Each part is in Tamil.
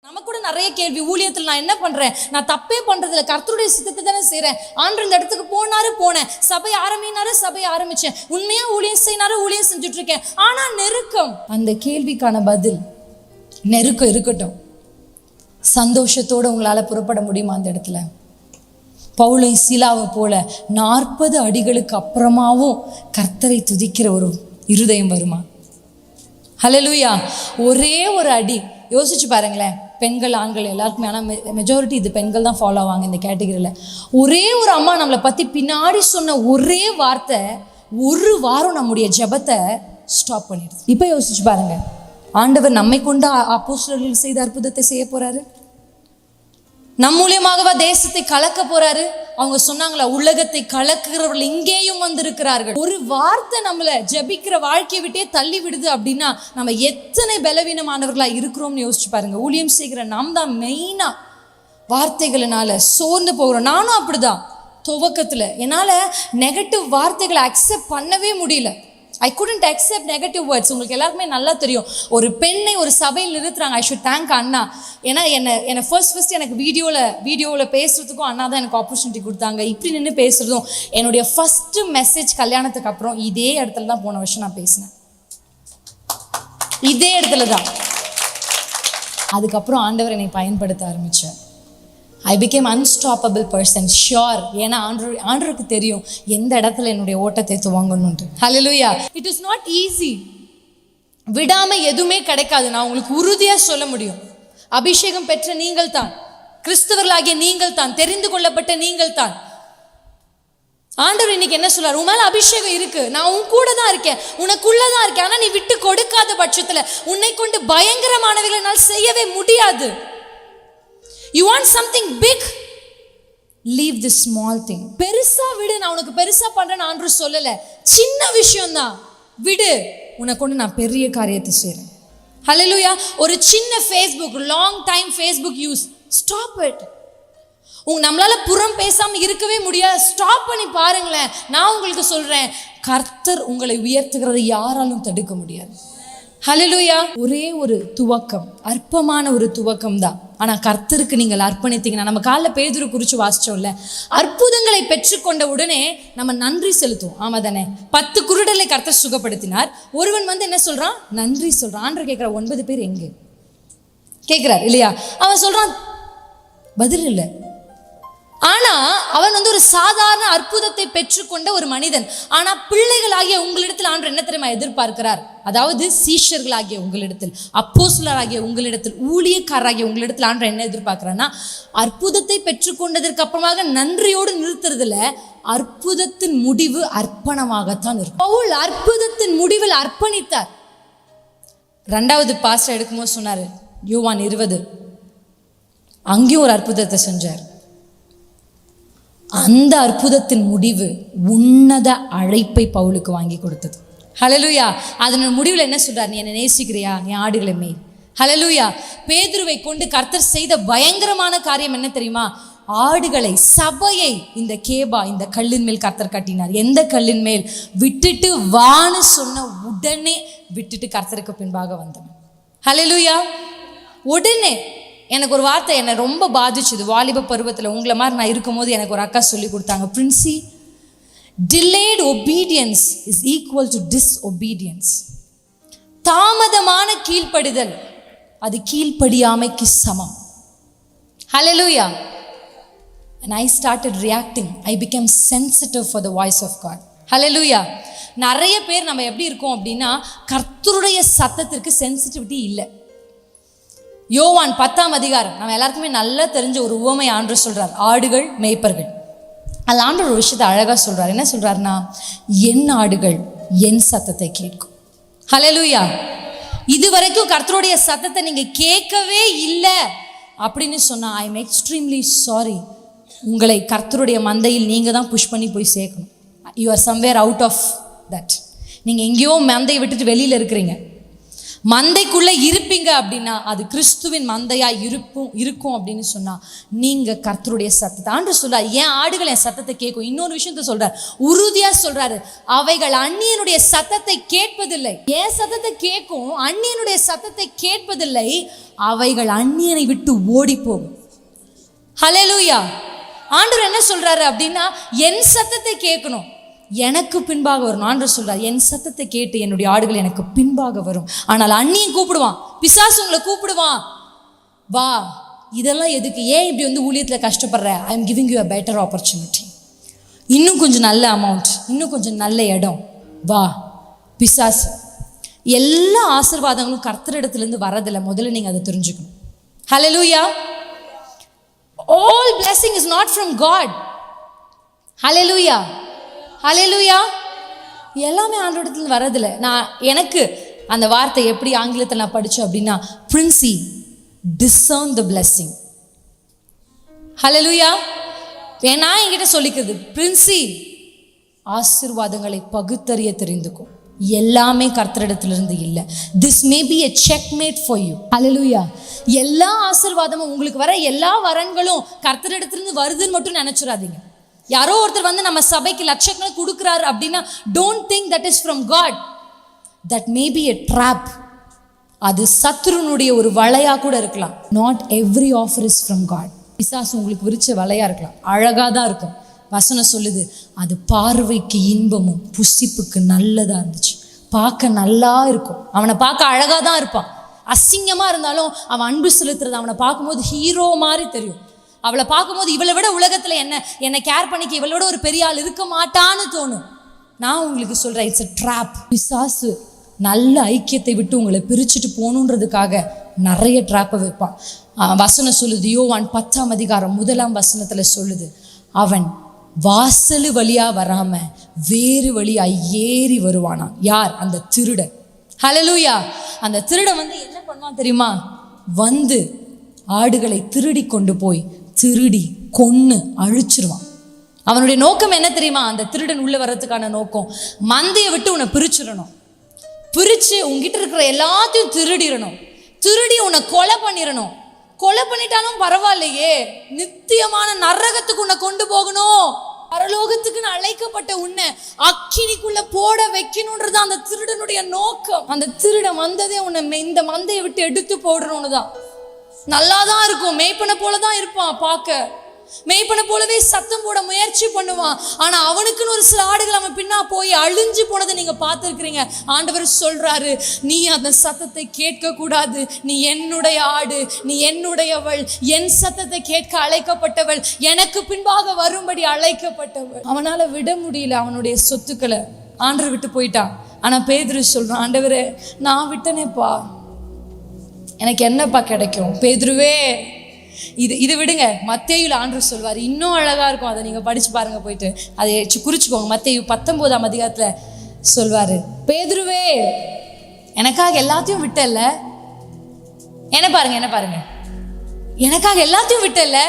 நமக்கு கூட நிறைய கேள்வி, ஊழியத்தில் நான் என்ன பண்றேன், நான் தப்பே பண்றதில்ல, கர்த்தருடைய சித்தத்தை தானே செய்றேன், ஆண்டவர் இந்த இடத்துக்கு போனேன், சபை ஆரம்பிச்சேன், உண்மையா ஊழியம் ஊழியம் செஞ்சுட்டு இருக்கேன், ஆனா நெருக்கம். அந்த கேள்விக்கான பதில், நெருக்கம் இருக்கட்டும், சந்தோஷத்தோட உங்களால புறப்பட முடியுமா அந்த இடத்துல? பவுலை சீலாவை போல 40 அடிகளுக்கு அப்புறமாவும் கர்த்தரை துதிக்கிற ஒரு இருதயம் வருமா? ஹல்லேலூயா. ஒரே ஒரு அடி யோசிச்சு பாருங்களேன். பெண்கள் ஆண்கள் எல்லாருக்குமே, ஆனால் மெஜாரிட்டி இது பெண்கள் தான் ஃபாலோ ஆவாங்க இந்த கேட்டகரியில். ஒரே ஒரு அம்மா நம்மளை பற்றி பின்னாடி சொன்ன ஒரே வார்த்தை ஒரு வாரம் நம்முடைய ஜெபத்தை ஸ்டாப் பண்ணிடுது. இப்போ யோசிச்சு பாருங்க, ஆண்டவர் நம்மை கொண்டு அப்போஸ்தலர்கள் செய்த அற்புதத்தை செய்ய போறாரு. நம் மூலியமாகவா தேசத்தை கலக்க போறாரு? அவங்க சொன்னாங்களா, உலகத்தை கலக்குறவர்கள் இங்கேயும் வந்திருக்கிறார்கள். ஒரு வார்த்தை நம்மளை ஜெபிக்கிற வாழ்க்கையை விட்டே தள்ளி விடுது அப்படின்னா நம்ம எத்தனை பலவீனமானவர்களா இருக்கிறோம்னு யோசிச்சு பாருங்க. ஊழியம் செய்கிற நாம் தான் மெயினா வார்த்தைகளினால சோர்ந்து போகிறோம். நானும் அப்படிதான். துவக்கத்துல என்னால நெகட்டிவ் வார்த்தைகளை அக்செப்ட் பண்ணவே முடியல. I couldn't accept negative words. உங்களுக்கு எல்லாருக்குமே நல்லா தெரியும், ஒரு பெண்ணை ஒரு சபையில் நிறுத்துறாங்க. I should thank அண்ணா. ஏன்னா என்னை ஃபர்ஸ்ட் எனக்கு வீடியோவில் பேசுறதுக்கும் அண்ணா தான் எனக்கு ஆப்பர்ச்சுனிட்டி கொடுத்தாங்க. இப்படி நின்று பேசுறதும் என்னுடைய ஃபர்ஸ்ட் மெசேஜ் கல்யாணத்துக்கு அப்புறம் இதே இடத்துல தான் போன வருஷம் நான் பேசினேன். இதே இடத்துல தான். அதுக்கப்புறம் ஆண்டவர் என்னை பயன்படுத்த ஆரம்பிச்சார். I became unstoppable person, sure. ஏன்னா ஆண்டவருக்கு தெரியும் எந்த இடத்துல என்னுடைய ஓட்டத்தை துவங்கணும்னு. Hallelujah. It is not easy. விடாம எதுவுமே கிடைக்காது. நான் உங்களுக்கு உறுதியா சொல்ல முடியும். அபிஷேகம் பெற்ற நீங்கள் தான், கிறிஸ்தவர்களாகிய நீங்கள் தான், தெரிந்து கொள்ளப்பட்ட நீங்கள் தான். ஆண்டவர் இன்னைக்கு என்ன சொல்றாரு? உன் மேல அபிஷேகம் இருக்கு, நான் உன் கூட தான் இருக்கேன், உனக்குள்ளதான் இருக்கேன். ஆனா நீ விட்டு கொடுக்காத பட்சத்துல உன்னை கொண்டு பயங்கரமானவைகளை என்னால் செய்யவே முடியாது. You want something big? Leave this small thing. பெருசா விடு. நான் உனக்கு பெருசா பண்றேன்னு ஆண்டவர் சொல்லல. சின்ன விஷயம் தான் விடு, உனக்கு கொண்டு நான் பெரிய காரியத்தை செய்றேன். ஹல்லேலூயா. ஒரு சின்ன Facebook, long time Facebook use, stop it. நம்மளால புறம் பேசாம இருக்கவே முடியாது. ஸ்டாப் பண்ணி பாருங்களேன். நான் உங்களுக்கு சொல்றேன், கர்த்தர் உங்களை உயர்த்துகிறதை யாராலும் தடுக்க முடியாது. ஹல்லேலூயா. ஒரே ஒரு துவக்கம், அற்பமான ஒரு துவக்கம் தான். ஆனா கர்த்தருக்கு நீங்கள் அர்ப்பணித்தீங்கன்னா, நம்ம காலைல பேதுரு குறிச்சு வாசிச்சோம்ல, அற்புதங்களை பெற்றுக்கொண்ட உடனே நம்ம நன்றி செலுத்துவோம். ஆமா தானே? 10 குருடலை கர்த்தர் சுகப்படுத்தினார். ஒருவன் என்ன சொல்றான்? நன்றி சொல்றான். ஆண்டவர் கேட்கிற 9 பேர் எங்கே கேட்கிறார் இல்லையா? அவன் சொல்றான் பதில் இல்லை. ஆனா அவன் ஒரு சாதாரண அற்புதத்தை பெற்றுக்கொண்ட ஒரு மனிதன். ஆனா பிள்ளைகளாகிய உங்களிடத்தில் ஆண்டவர் என்ன தெரியுமா எதிர்பார்க்கிறார்? அதாவது சீஷர்களாகிய உங்களிடத்தில், அப்போஸ்தலராகிய உங்களிடத்தில், ஊழியக்காரராகிய உங்களிடத்தில் ஆண்டவர் என்ன எதிர்பார்க்கிறான்னா, அற்புதத்தை பெற்றுக்கொண்டதற்கு அப்புறமாக நன்றியோடு நிறுத்துறதுல அற்புதத்தின் முடிவு அர்ப்பணமாகத்தான் இருக்கும். பவுல் அற்புதத்தின் முடிவில் அர்ப்பணித்தார். 2வது பாஸ்டர் எடுக்கும்போது சொன்னாரு, யோவான் 20, அங்கேயும் ஒரு அற்புதத்தை செஞ்சார். அந்த அற்புதத்தின் முடிவு உன்னத அழைப்பை பவுலுக்கு வாங்கி கொடுத்தது. ஹல்லேலூயா. அதன் முடிவில் என்ன சொல்றார்? நீ என்னை நேசிக்கிறியா? நீ ஆடுகளை மேய். ஹல்லேலூயா. பேதுருவை கொண்டு கர்த்தர் செய்த பயங்கரமான காரியம் என்ன தெரியுமா? ஆடுகளை, சபையை இந்த கல்லின் மேல் கர்த்தர் கட்டினார். எந்த கல்லின் மேல்? விட்டுட்டு வான்னு சொன்ன உடனே விட்டுட்டு கர்த்தருக்கு பின்பாக வந்தவன். ஹல்லேலூயா. உடனே எனக்கு ஒரு வார்த்தை என்னை ரொம்ப பாதிச்சுது. வாலிப பருவத்தில் உங்களை மாதிரி நான் இருக்கும்போது எனக்கு ஒரு அக்கா சொல்லி கொடுத்தாங்க, Princy, delayed obedience is equal to disobedience. தாமதமான கீழ்ப்படிதல் அது கீழ்ப்படியாமைக்கு சமம். ஹல்லேலூயா. And I started reacting. I became sensitive for the voice of God. ஹல்லேலூயா. நிறைய பேர் நம்ம எப்படி இருக்கோம் அப்படின்னா, கர்த்தருடைய சத்தத்திற்கு சென்சிட்டிவிட்டி இல்லை. யோவான் 10ஆம் அதிகாரம் நம்ம எல்லாருக்குமே நல்லா தெரிஞ்ச ஒரு உவமை ஆண்டவர் சொல்றார், ஆடுகள் மேய்ப்பர்கள். அது ஆண்டவர் ஒரு விஷயத்தை அழகா சொல்றார். என்ன சொல்றாருன்னா, என் ஆடுகள் என் சத்தத்தை கேட்கும். ஹல்லேலூயா. இதுவரைக்கும் கர்த்தருடைய சத்தத்தை நீங்க கேட்கவே இல்லை அப்படின்னு சொன்னா, ஐ எம் எக்ஸ்ட்ரீம்லி சாரி. உங்களை கர்த்தருடைய மந்தையில் நீங்க தான் புஷ் பண்ணி போய் சேர்க்கணும். You are somewhere out of that. நீங்க எங்கேயோ மந்தையை விட்டுட்டு வெளியில இருக்கிறீங்க. மந்தைக்குள்ள இருப்பீங்க அப்படின்னா அது கிறிஸ்துவின் மந்தையா இருக்கும் அப்படின்னு சொன்னா நீங்க கர்த்தருடைய சத்தத்தை, ஆண்டவர் சொல்றாரு என் ஆடுகள் என் சத்தத்தை கேட்கும். இன்னொரு விஷயத்த சொல்றாரு, உறுதியா சொல்றாரு, அவைகள் அந்நியனுடைய சத்தத்தை கேட்பதில்லை. என் சத்தத்தை கேட்கும், அந்நியனுடைய சத்தத்தை கேட்பதில்லை, அவைகள் அந்நியனை விட்டு ஓடி போகும். ஹல்லேலூயா. ஆண்டவர் என்ன சொல்றாரு அப்படின்னா என் சத்தத்தை கேட்கணும், எனக்கு பின்பாக வரும். ஆண்டவர் சொல்றார் என் சத்தத்தை கேட்டு என்னுடைய ஆடுகள் எனக்கு பின்பாக வரும். ஆனால் அந்நியன் கூப்பிடுவான், பிசாசு உங்களை கூப்பிடுவான், வா. இதெல்லாம் எதுக்கு? ஏன் இப்படி வந்து ஊழியத்தில் கஷ்டப்படுற? I am giving you a better opportunity. இன்னும் கொஞ்சம் நல்ல அமௌண்ட், இன்னும் கொஞ்சம் நல்ல இடம், வா. பிசாசு எல்லா ஆசீர்வாதங்களும் கர்த்தரிடத்திலிருந்து வரதில்லை. முதல்ல நீங்கள் அதை தெரிஞ்சுக்கணும். ஹல்லேலூயா. All blessing is not from God. Hallelujah. Hallelujah. எல்லாமே ஆண்டவரிடத்துல வரதில்லை. எனக்கு அந்த வார்த்தை எப்படி ஆங்கிலத்தில் நான் படித்தேன் அப்படின்னா, Princy discern the blessing. Hallelujah. நான் என்கிட்ட சொல்லிக்கிறது, பிரின்சி ஆசீர்வாதங்களை பகுத்தறிய தெரிந்துக்கும். எல்லாமே கர்த்தரிடத்திலிருந்து இல்லை. This may be a checkmate for you. Hallelujah. எல்லா ஆசீர்வாதமும் உங்களுக்கு வர எல்லா வரன்களும் கர்த்தரிடத்திலிருந்து வருதுன்னு மட்டும் நினைச்சிடாதீங்க. யாரோ ஒருத்தர் வந்து நம்ம சபைக்கு லட்சக்கணக்கு கொடுக்குறாரு அப்படின்னா don't think that is from God. That may be a trap. அது சத்ருனுடைய ஒரு வலையா கூட இருக்கலாம். Not every offer is from God. பிசாசு உங்களுக்கு விரிச்ச வலையா இருக்கலாம், அழகாக தான் இருக்கும். வசனம் சொல்லுது அது பார்வைக்கு இன்பமும் புசிப்புக்கு நல்லதாக இருந்துச்சு. பார்க்க நல்லா இருக்கும், அவனை பார்க்க அழகாக தான் இருப்பான். அசிங்கமாக இருந்தாலும் அவன் அன்பு செலுத்துறது அவனை பார்க்கும்போது ஹீரோ மாதிரி தெரியும். அவளை பார்க்கும்போது இவளை விட உலகத்தில் என்னை கேர் பண்ணிக்க இவளோட ஒரு பெரிய ஆள் இருக்க மாட்டான்னு தோணும். நான் உங்களுக்கு சொல்கிறேன், இட்ஸ் அ ட்ராப். பிசாசு நல்ல ஐக்கியத்தை விட்டு உங்களை பிரிச்சுட்டு போகணுன்றதுக்காக நிறைய ட்ராப்பை வைப்பான். வசனம் சொல்லுது, யோவான் 10ஆம் அதிகாரம் 1ஆம் வசனத்தில் சொல்லுது, அவன் வாசல் வழியா வராம வேறு வழியா ஏறி வருவானா. யார்? அந்த திருடன். ஹல்லேலூயா. அந்த திருடன் வந்து என்ன பண்ணுவான் தெரியுமா? வந்து ஆடுகளை திருடி கொண்டு போய் திருடி கொன்னு அழிச்சிருவான். அவனுடைய நோக்கம் என்ன தெரியுமா? அந்த திருடன் உள்ள வர்றதுக்கான நோக்கம் மந்தையை விட்டு உன்னை பிரிச்சிடணும். பிரிச்சு உங்ககிட்ட இருக்கிற எல்லாத்தையும் திருடிடணும். திருடி உன்னை கொலை பண்ணிடணும். கொலை பண்ணிட்டாலும் பரவாயில்லையே, நித்தியமான நரகத்துக்கு உன்னை கொண்டு போகணும். பரலோகத்துக்குன்னு அழைக்கப்பட்ட உன்னை அக்கினிக்குள்ள போட வைக்கணும்ன்றது அந்த திருடனுடைய நோக்கம். அந்த திருடன் வந்ததே உன்னை இந்த மந்தையை விட்டு எடுத்து போடணும்னு தான். நல்லாதான் இருக்கும், மேய்ப்பனை போலதான் இருப்பான், பார்க்க மேய்ப்பனை போலவே சத்தம் போட முயற்சி பண்ணுவான். ஆனா அவனுக்குன்னு ஒரு சில ஆடுகள் அவன் பின்னா போய் அழிஞ்சு போனதை நீங்க பார்த்துருக்கிறீங்க. ஆண்டவர் சொல்றாரு, நீ அந்த சத்தத்தை கேட்க கூடாது. நீ என்னுடைய ஆடு, நீ என்னுடையவள், என் சத்தத்தை கேட்க அழைக்கப்பட்டவள், எனக்கு பின்பாக வரும்படி அழைக்கப்பட்டவள். அவனால விட முடியல அவனுடைய சொத்துக்களை. ஆண்டவர் விட்டு போயிட்டான். ஆனா பேதுரு சொல்றான், ஆண்டவரே நான் விட்டனேப்பா, எனக்கு என்னப்பா கிடைக்கும்? பேதுருவே இது விடுங்க. மத்தேயுல ஆண்டவர் சொல்வார், இன்னும் அழகா இருக்கும், அதை நீங்க படிச்சு பாருங்க, போயிட்டு அதை குறிச்சுக்கோங்க. மத்தேயு 19ஆம் அதிகாரத்துல சொல்வாரு, பேதுருவே எனக்காக எல்லாத்தையும் விட்டல்ல, என்ன பாருங்க எனக்காக எல்லாத்தையும் விட்டல்ல,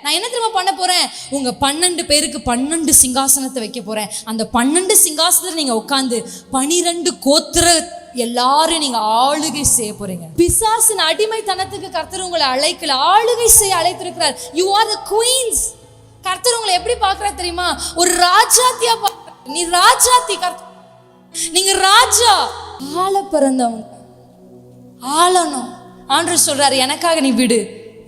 நான் என்ன தெரியுமா பண்ண போறேன்? உங்க 12 பேருக்கு 12 சிங்காசனத்தை வைக்க போறேன். அந்த 12 சிங்காசனத்துல நீங்க உட்கார்ந்து 12 கோத்திர எல்லாரும் நீங்க ஆளுகை செய்ய போறீங்க. பிசாசின் அடிமைத்தனத்துக்கு கர்த்தர் உங்களை அழைக்கல, ஆளுகை செய்ய அழைத்திருக்கிறார். You are the queens. கர்த்தர் உங்களை எப்படி பார்க்கறார் தெரியுமா? ஒரு ராஜாத்தியா பார்க்கறார். நீ ராஜாத்தி, நீங்க ராஜா, ஆள பிறந்தவங்க, ஆளணும். ஆண்டவர் சொல்றாரு, எனக்காக நீ விடு.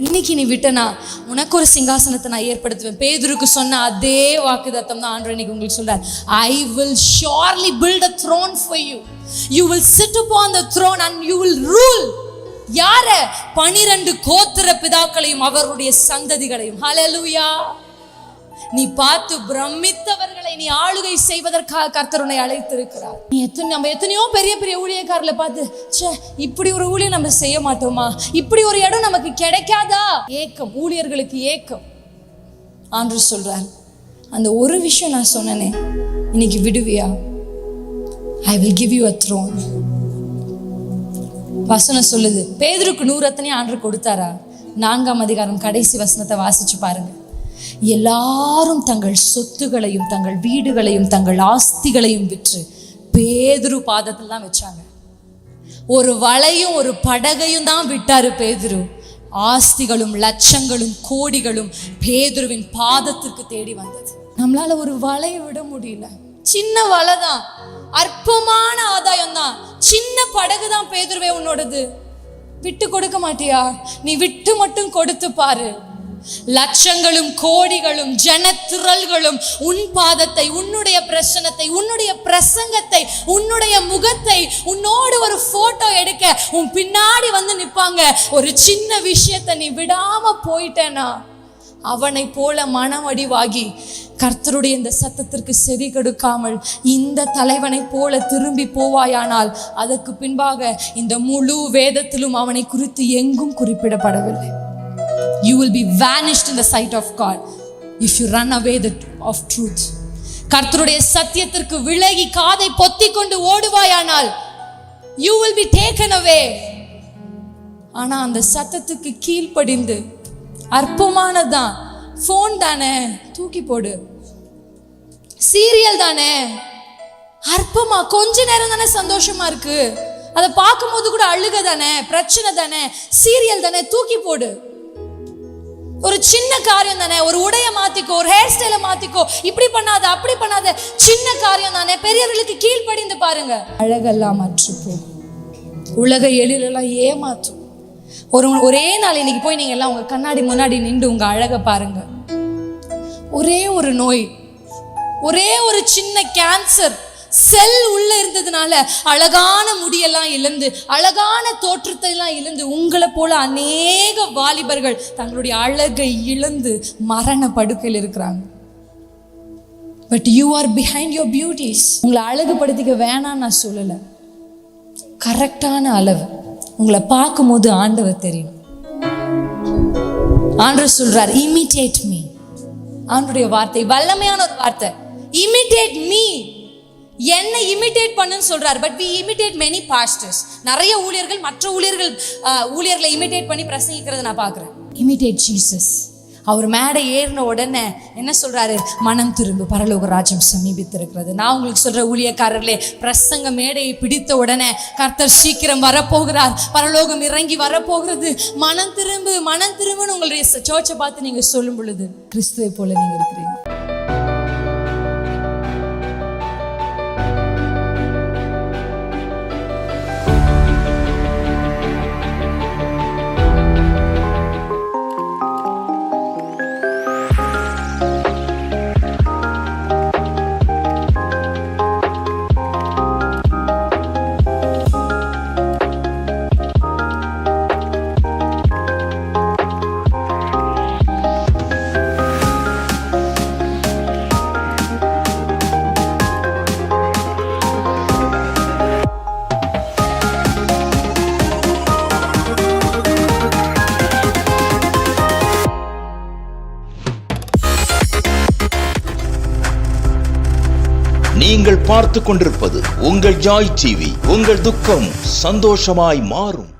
இன்னைக்கு நீ விட்டனா உனக்கு ஒரு சிங்காசனத்தை நான் ஏற்படுத்துவேன். பேதுருக்கு சொன்ன அதே வாக்குத்தத்தம் தான் ஆண்டவர் இன்னைக்கு உங்களுக்கு சொல்றார். I will surely build a throne for you. You will sit upon the throne and you will rule. யார? 12 கோத்திர பிதாக்களையும் அவருடைய சந்ததிகளையும். ஹல்லேலூயா. நீ பார்த்து பிரமித்தவர்களை நீ ஆளுகை செய்வதற்காக கர்த்தர் உன்னை அழைத்திருக்கிறார். நம்ம எத்தனையோ பெரிய பெரிய ஊழியக்காரர்களை பார்த்து, ச்சே இப்படி ஒரு ஊழியம் நம்ம செய்ய மாட்டோமா, இப்படி ஒரு இடம் நமக்கு கிடைக்காதா? ஏக்கம், ஊழியர்களுக்கு ஏக்கம். ஆண்டவர் சொல்றார், அந்த ஒரு விஷயம் நான் சொன்னனே, இன்னைக்கு விடுவியா? I will give you a throne. வசனம் சொல்லுது, பேதுருக்கு 100 ரத்தினம் ஆண்டவர் கொடுத்தாரா? 4ஆம் அதிகாரம் கடைசி வசனத்தை வாசிச்சு பாருங்க. எல்லாரும் தங்கள் சொத்துகளையும் தங்கள் வீடுகளையும் தங்கள் ஆஸ்திகளையும் விற்று பேதுரு பாதத்தில் தான் வச்சாங்க. ஒரு வலையும் ஒரு படகையும் தான் விட்டாரு பேதுரு. ஆஸ்திகளும் லட்சங்களும் கோடிகளும் பேதுருவின் பாதத்திற்கு தேடி வந்தது. நம்மளால ஒரு வலையை விட முடியல. சின்ன வலை தான், அற்பமான ஆதாயம் தான், சின்ன படகு தான் பேதுருவே உன்னோடது. விட்டு கொடுக்க மாட்டியா? நீ விட்டு மட்டும் கொடுத்து பாரு. லட்சங்களும் கோடிகளும் ஜனத்திரள்களும் உன் பாதத்தை, உன்னுடைய பிரசனத்தை, உன்னுடைய பிரசங்கத்தை, உன்னுடைய முகத்தை, உன்னோடு ஒரு போட்டோ எடுக்க உன் பின்னாடி வந்து நிப்பாங்க. ஒரு சின்ன விஷயத்தை நீ விடாம போயிட்டேனா அவனை போல மனமடிவாகி கர்த்தருடைய இந்த சத்தத்திற்கு செவி கொடுக்காமல் இந்த தலைவனை போல திரும்பி போவாயானால் அதற்கு பின்பாக இந்த முழு வேதத்திலும் அவனை குறித்து எங்கும் குறிப்பிடப்படவில்லை. You will be vanished in the sight of God if you run away of truth. கர்த்தருடைய சத்தியத்திற்கு விலகி காதை பொத்திக் கொண்டு ஓடுவாயானால் you will be taken away. ஆனா அந்த சத்தத்துக்கு கீழ்ப்படிந்து, அற்பமானதான், போன் தானே தூக்கி போடு, சீரியல் தானே அற்பமா, கொஞ்ச நேரம் தானே சந்தோஷமா இருக்கு, அதை பார்க்கும் போது கூட அழுக தானே, பிரச்சனை தானே, சீரியல் தானே தூக்கி போடு. ஒரு சின்ன காரியம் தானே, ஒரு உடைய மாத்திக்கோ, ஒரு ஹேர் ஸ்டைலை மாத்திக்கோ, இப்படி பண்ணாத அப்படி பண்ணாத, சின்ன காரியம் தானே, பெரியவர்களுக்கு கீழ்ப்படிந்து பாருங்க. அழகெல்லாம் மாற்று போகும், உலக எழிலெல்லாம் ஏமாற்றும். ஒரே நாள் இன்னைக்கு போய் நீங்க எல்லாம் உங்க கண்ணாடி முன்னாடி நின்று உங்க அழக பாருங்க. ஒரே ஒரு நோய், ஒரே ஒரு சின்ன கேன்சர் செல் உள்ள இருந்ததுனால அழகான முடியெல்லாம் இழந்து, அழகான தோற்றத்தை எல்லாம் இழந்து, உங்களை போல அநேக வாலிபர்கள் தங்களுடைய அழகை இழந்து மரண படுக்கையில் இருக்கிறாங்க. But you are behind your beauties. உங்களை அழகுபடுத்திக்க வேணாம் நான் சொல்லலை, கரெக்டான அளவு. உங்களை பார்க்கும் போது ஆண்டவர் தெரியும். ஆண்டவர் சொல்றார், இமிட்டேட் மீ. ஆண்டவருடைய வார்த்தை வல்லமையான ஒரு வார்த்தை, இமிட்டேட் மீ. என்ன இமிட்டேட் பண்ணுன்னு சொல்றாரு. But we imitate many pastors. நிறைய ஊழியர்கள் மற்ற ஊழியர்களை இமிட்டேட் பண்ணி பிரசங்கிக்கிறத நான் பார்க்குறேன். Imitate Jesus. அவர் மேடை ஏறின உடனே என்ன சொல்றாரு? மனம் திரும்பு, பரலோக ராஜ்யம் சமீபித்திருக்கிறது. நான் உங்களுக்கு சொல்ற ஊழியக்காரர்களே, பிரசங்க மேடையை பிடித்த உடனே கர்த்தர் சீக்கிரம் வரப்போகிறார், பரலோகம் இறங்கி வரப்போகிறது, மனம் திரும்பு மனம் திரும்புன்னு உங்களுடைய சர்ச்சை பார்த்து நீங்க சொல்லும் பொழுது கிறிஸ்துவை போல நீங்க இருக்கிறீங்க. நீங்கள் பார்த்து கொண்டிருப்பது உங்கள் ஜாய் டிவி. உங்கள் துக்கம் சந்தோஷமாய் மாறும்.